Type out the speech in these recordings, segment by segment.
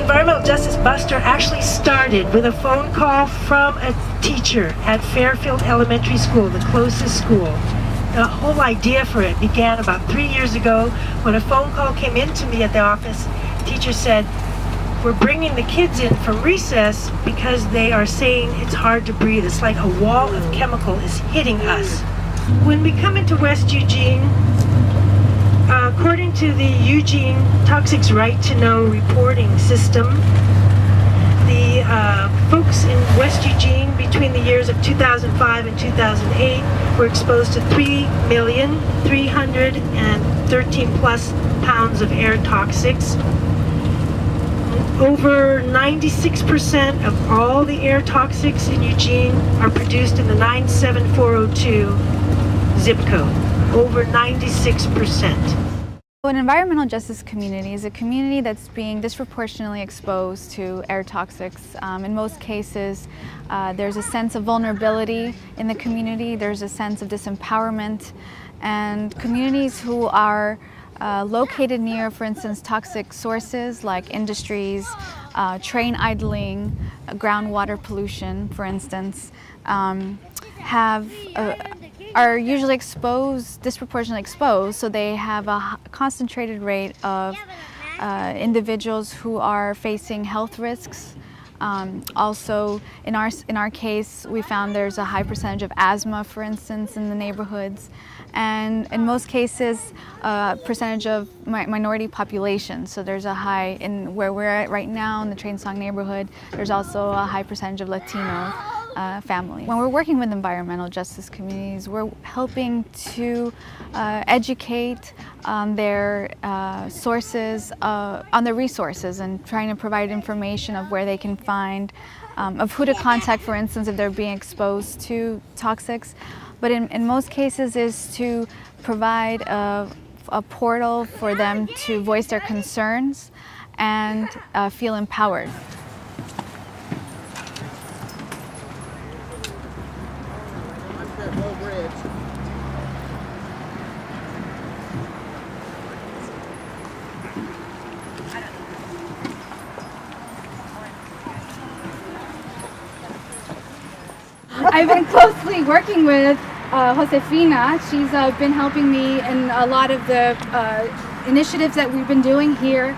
environmental justice buster actually started with a phone call from a teacher at Fairfield Elementary School, the closest school. The whole idea for it began about 3 years ago when a phone call came into me at the office. Teacher said, "We're bringing the kids in from recess because they are saying it's hard to breathe. It's like a wall of chemical is hitting us." When we come into West Eugene, according to the Eugene Toxics Right to Know reporting system, the folks in West Eugene between the years of 2005 and 2008 were exposed to 3,313 plus pounds of air toxics. Over 96% of all the air toxics in Eugene are produced in the 97402 zip code. Over 96%. An environmental justice community is a community that's being disproportionately exposed to air toxics. In most cases, there's a sense of vulnerability in the community, there's a sense of disempowerment, and communities who are located near, for instance, toxic sources like industries, train idling, groundwater pollution, for instance, are usually disproportionately exposed, so they have a concentrated rate of individuals who are facing health risks. Also, in our case, we found there's a high percentage of asthma, for instance, in the neighborhoods, and in most cases, a percentage of minority population. So there's a high, in where we're at right now in the Train Song neighborhood, there's also a high percentage of Latino families. When we're working with environmental justice communities, we're helping to educate on their sources, on the resources, and trying to provide information of where they can find, of who to contact, for instance, if they're being exposed to toxics. But in most cases is to provide a portal for them to voice their concerns and feel empowered. I've been closely working with Josefina. She's been helping me in a lot of the initiatives that we've been doing here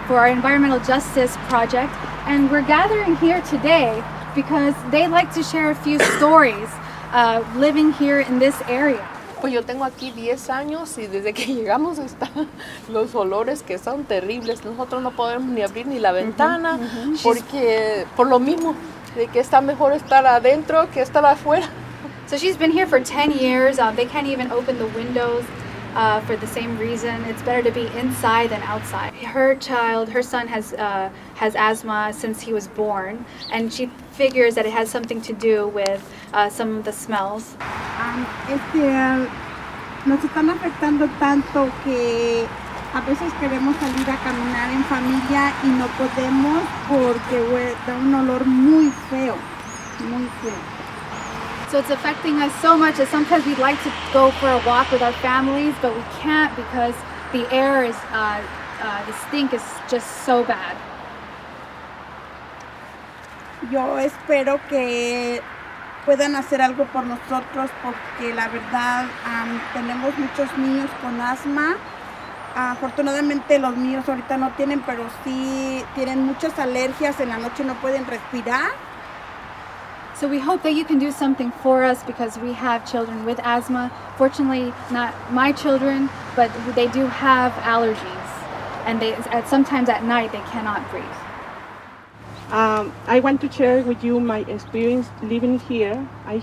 for our environmental justice project. And we're gathering here today because they like to share a few stories living here in this area. Pues yo tengo aquí 10 años y desde que llegamos están los olores que son terribles. Nosotros no podemos ni abrir ni la ventana porque por lo mismo de que está mejor estar adentro que estar afuera. So she's been here for 10 years. They can't even open the windows for the same reason. It's better to be inside than outside. Her son has asthma since he was born, and she figures that it has something to do with some of the smells. Nos están afectando tanto que a veces queremos salir a caminar en familia y no podemos porque da un olor muy feo, muy feo. So it's affecting us so much that sometimes we'd like to go for a walk with our families, but we can't because the air is, the stink is just so bad. Yo espero que puedan hacer algo por nosotros porque la verdad tenemos muchos niños con asma. Afortunadamente los míos ahorita no tienen, pero sí tienen muchas alergias, en la noche no pueden respirar. So we hope that you can do something for us because we have children with asthma. Fortunately, not my children, but they do have allergies, and sometimes at night they cannot breathe. I want to share with you my experience living here. I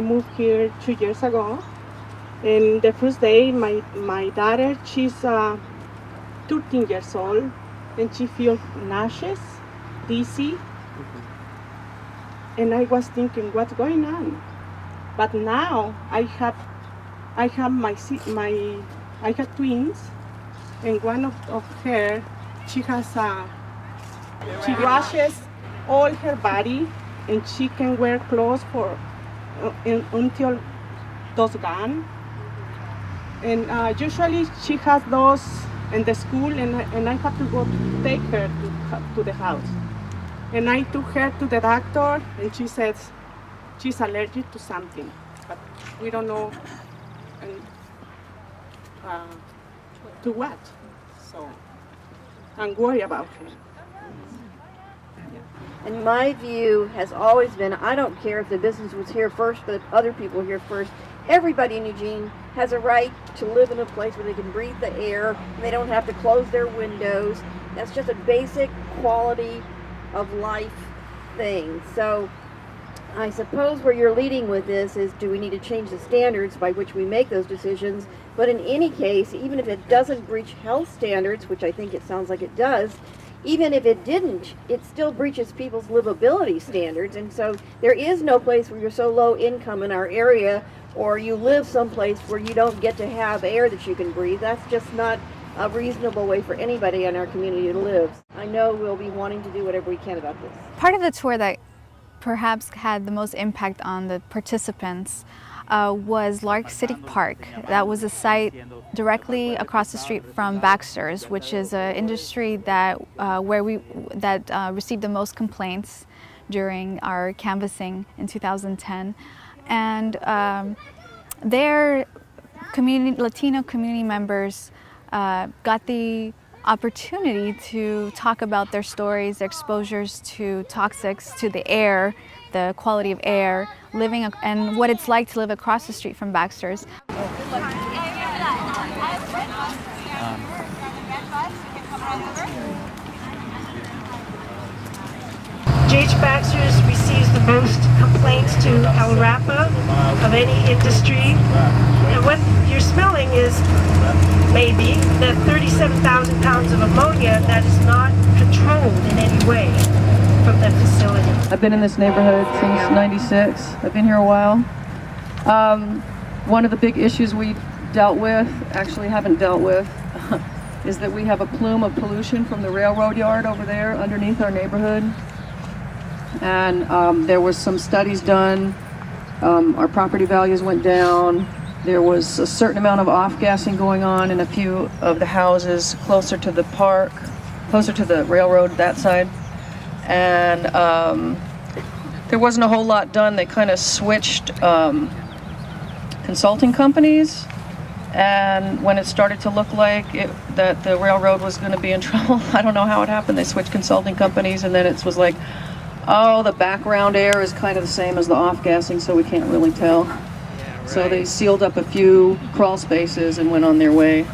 moved here 2 years ago, and the first day my daughter, she's 13 years old, and she feels nauseous, dizzy. And I was thinking, what's going on? But now I have twins, and one of her, she washes all her body, and she can wear clothes for until those gone. And usually she has those in the school, and I have to go to take her to to the house. And I took her to the doctor, and she says she's allergic to something, but we don't know to what. So I'm worried about her. And my view has always been, I don't care if the business was here first, but if other people here first. Everybody in Eugene has a right to live in a place where they can breathe the air, and they don't have to close their windows. That's just a basic quality of life thing. So I suppose where you're leading with this is, do we need to change the standards by which we make those decisions? But in any case, even if it doesn't breach health standards, which I think it sounds like it does, even if it didn't, it still breaches people's livability standards. And so there is no place where you're so low income in our area, or you live someplace where you don't get to have air that you can breathe. That's just not a reasonable way for anybody in our community to live. I know we'll be wanting to do whatever we can about this. Part of the tour that perhaps had the most impact on the participants was Lark City Park. That was a site directly across the street from Baxter's, which is an industry that received the most complaints during our canvassing in 2010. And their Latino community members got the opportunity to talk about their stories, their exposures to toxics, to the air, the quality of air, living and what it's like to live across the street from Baxter's. J.H. Baxter's receives the most complaints to El Rapa of any industry. And what you're smelling is maybe the 37,000 pounds of ammonia that is not controlled in any way from the facility. I've been in this neighborhood since '96. I've been here a while. One of the big issues we haven't dealt with, is that we have a plume of pollution from the railroad yard over there underneath our neighborhood. And there was some studies done. Our property values went down. There was a certain amount of off-gassing going on in a few of the houses closer to the park, closer to the railroad, that side. And there wasn't a whole lot done. They kind of switched consulting companies. And when it started to look like that the railroad was going to be in trouble, I don't know how it happened. They switched consulting companies, and then it was like, oh, the background air is kind of the same as the off-gassing, so we can't really tell. Yeah, right. So they sealed up a few crawl spaces and went on their way.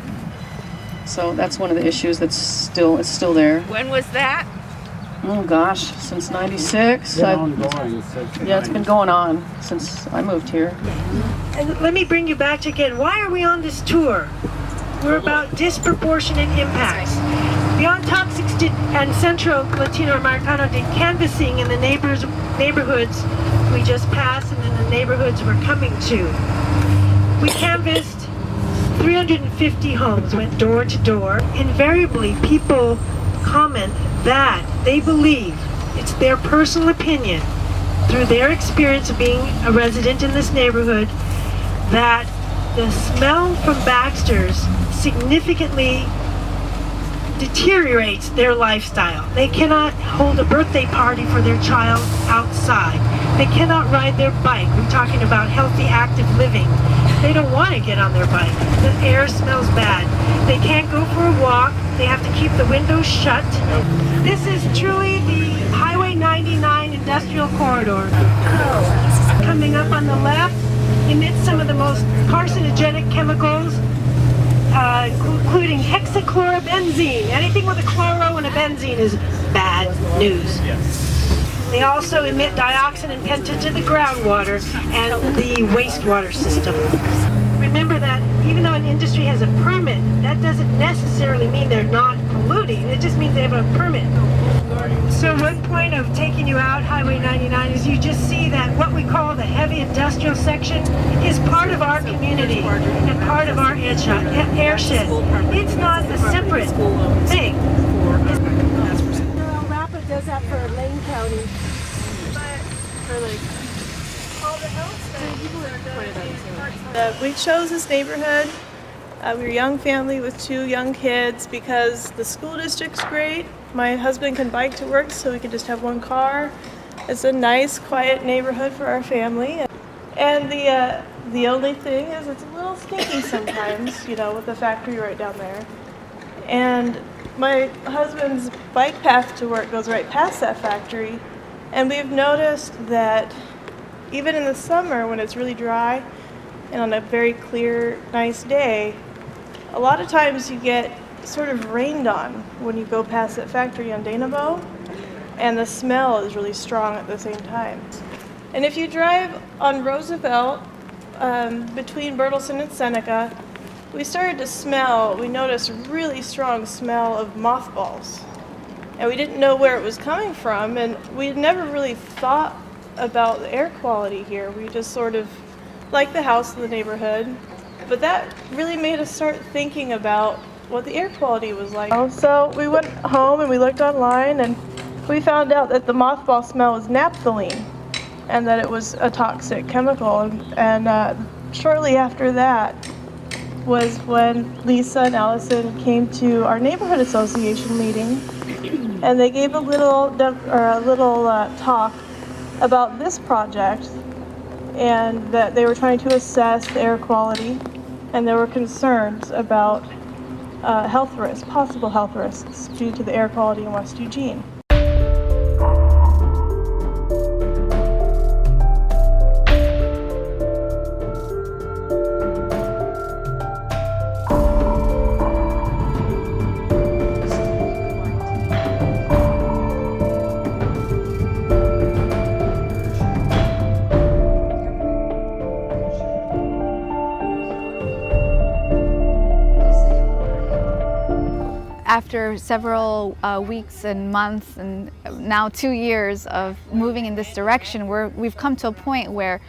So that's one of the issues it's still there. When was that? Oh gosh, since '96. Yeah, it's been going on since I moved here. And let me bring you back to again, why are we on this tour? We're about disproportionate impacts. Beyond Toxics and Centro Latino Americano did canvassing in the neighborhoods we just passed and in the neighborhoods we're coming to. We canvassed 350 homes, went door to door. Invariably, people comment that they believe, it's their personal opinion, through their experience of being a resident in this neighborhood, that the smell from Baxter's significantly deteriorates their lifestyle. They cannot hold a birthday party for their child outside. They cannot ride their bike. We're talking about healthy, active living. They don't want to get on their bike. The air smells bad. They can't go for a walk. They have to keep the windows shut. This is truly the Highway 99 industrial corridor. Coming up on the left emits some of the most carcinogenic chemicals, including hexachlorobenzene. Anything with a chloro and a benzene is bad news. They also emit dioxin and penta to the groundwater and the wastewater system. Remember that even though an industry has a permit, that doesn't necessarily mean they're not polluting. It just means they have a permit. So one point of taking you out Highway 99 is you just see that what we call the heavy industrial section is part of our community and part of our airshed. It's not a separate thing. El Rapa does that for Lane County. But for like all the health we chose this neighborhood. We were a young family with 2 young kids because the school district's great. My husband can bike to work, so we can just have one car. It's a nice, quiet neighborhood for our family. And the only thing is it's a little stinky sometimes, you know, with the factory right down there. And my husband's bike path to work goes right past that factory. And we've noticed that even in the summer when it's really dry and on a very clear, nice day, a lot of times you get sort of rained on when you go past that factory on Danabo, and the smell is really strong at the same time. And if you drive on Roosevelt between Bertelsen and Seneca, we noticed a really strong smell of mothballs. And we didn't know where it was coming from, and we had never really thought about the air quality here. We just sort of liked the house in the neighborhood, but that really made us start thinking about what the air quality was like. So we went home and we looked online, and we found out that the mothball smell was naphthalene and that it was a toxic chemical. And shortly after that was when Lisa and Allison came to our neighborhood association meeting, and they gave a little talk about this project, and that they were trying to assess the air quality, and there were concerns about possible health risks due to the air quality in West Eugene. After several weeks and months and now 2 years of moving in this direction, we've come to a point where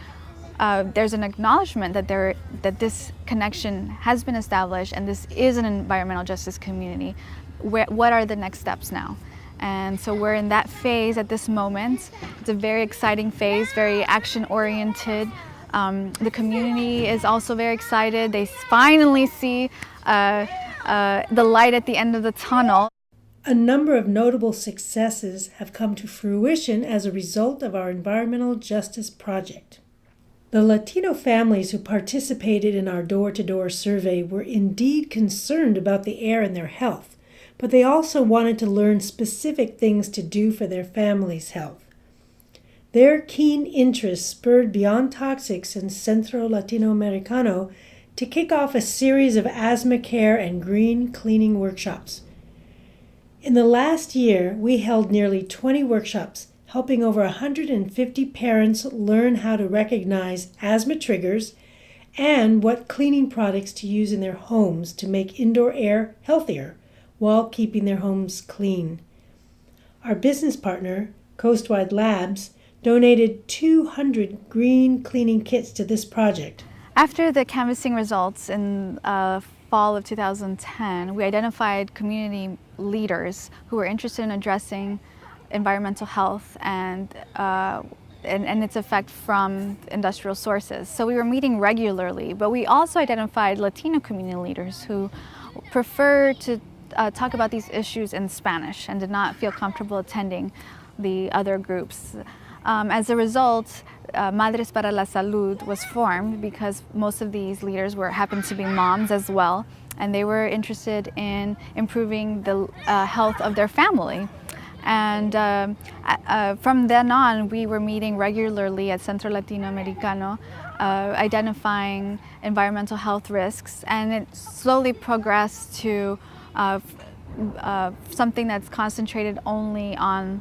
there's an acknowledgement that this connection has been established and this is an environmental justice community. What are the next steps now? And so we're in that phase at this moment. It's a very exciting phase, very action-oriented. The community is also very excited. They finally see the light at the end of the tunnel. A number of notable successes have come to fruition as a result of our environmental justice project. The Latino families who participated in our door-to-door survey were indeed concerned about the air and their health, but they also wanted to learn specific things to do for their family's health. Their keen interest spurred Beyond Toxics and Centro Latinoamericano to kick off a series of asthma care and green cleaning workshops. In the last year, we held nearly 20 workshops, helping over 150 parents learn how to recognize asthma triggers and what cleaning products to use in their homes to make indoor air healthier while keeping their homes clean. Our business partner, Coastwide Labs, donated 200 green cleaning kits to this project. After the canvassing results in fall of 2010, we identified community leaders who were interested in addressing environmental health and its effect from industrial sources. So we were meeting regularly, but we also identified Latino community leaders who prefer to talk about these issues in Spanish and did not feel comfortable attending the other groups. As a result, Madres para la Salud was formed because most of these leaders happened to be moms as well, and they were interested in improving the health of their family. And from then on, we were meeting regularly at Centro Latinoamericano, identifying environmental health risks, and it slowly progressed to something that's concentrated only on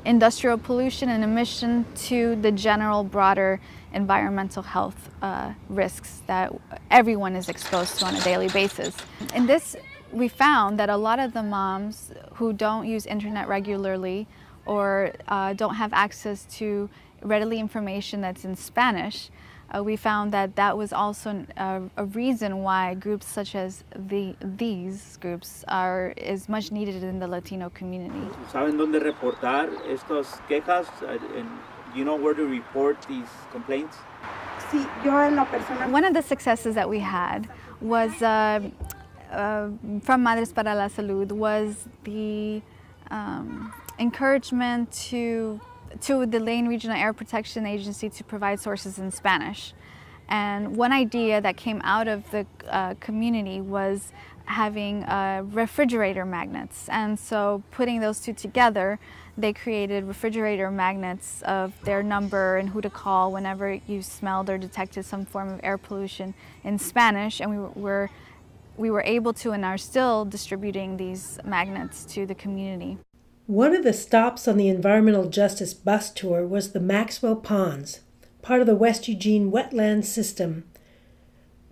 industrial pollution and emission to the general broader environmental health risks that everyone is exposed to on a daily basis. In this, we found that a lot of the moms who don't use internet regularly or don't have access to readily information that's in Spanish, we found that was also a reason why groups such as these groups is much needed in the Latino community. ¿Saben dónde reportar estas quejas? Do you know where to report these complaints? Sí, yo en lo personal. One of the successes that we had was from Madres para la Salud was the encouragement to the Lane Regional Air Protection Agency to provide sources in Spanish. And one idea that came out of the community was having refrigerator magnets. And so putting those two together, they created refrigerator magnets of their number and who to call whenever you smelled or detected some form of air pollution in Spanish. And we were able to and are still distributing these magnets to the community. One of the stops on the environmental justice bus tour was the Maxwell Ponds, part of the West Eugene wetland system.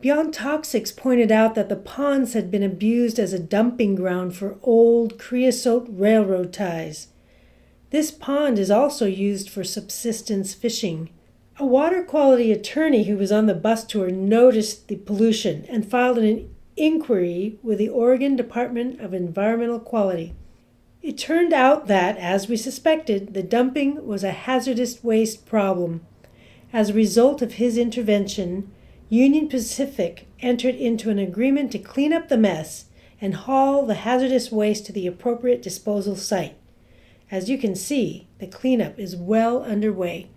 Beyond Toxics pointed out that the ponds had been abused as a dumping ground for old creosote railroad ties. This pond is also used for subsistence fishing. A water quality attorney who was on the bus tour noticed the pollution and filed an inquiry with the Oregon Department of Environmental Quality. It turned out that, as we suspected, the dumping was a hazardous waste problem. As a result of his intervention, Union Pacific entered into an agreement to clean up the mess and haul the hazardous waste to the appropriate disposal site. As you can see, the cleanup is well underway.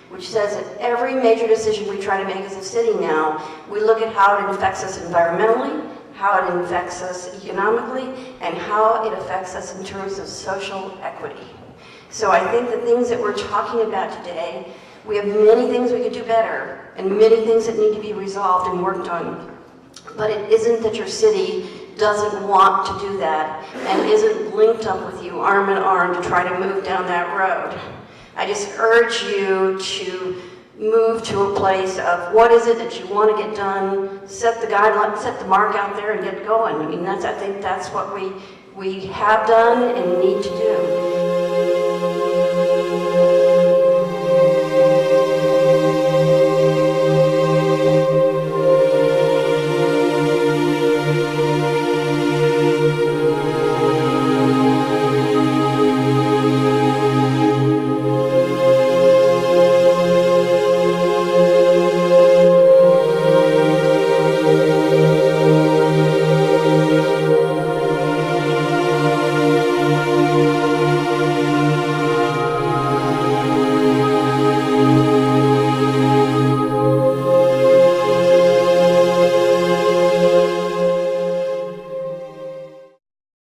Which says that every major decision we try to make as a city now, we look at how it affects us environmentally, how it affects us economically, and how it affects us in terms of social equity. So I think the things that we're talking about today, we have many things we could do better and many things that need to be resolved and worked on. But it isn't that your city doesn't want to do that and isn't linked up with you arm in arm to try to move down that road. I just urge you to move to a place of what is it that you want to get done, set the guideline, set the mark out there and get going. I mean, I think that's what we have done and need to do.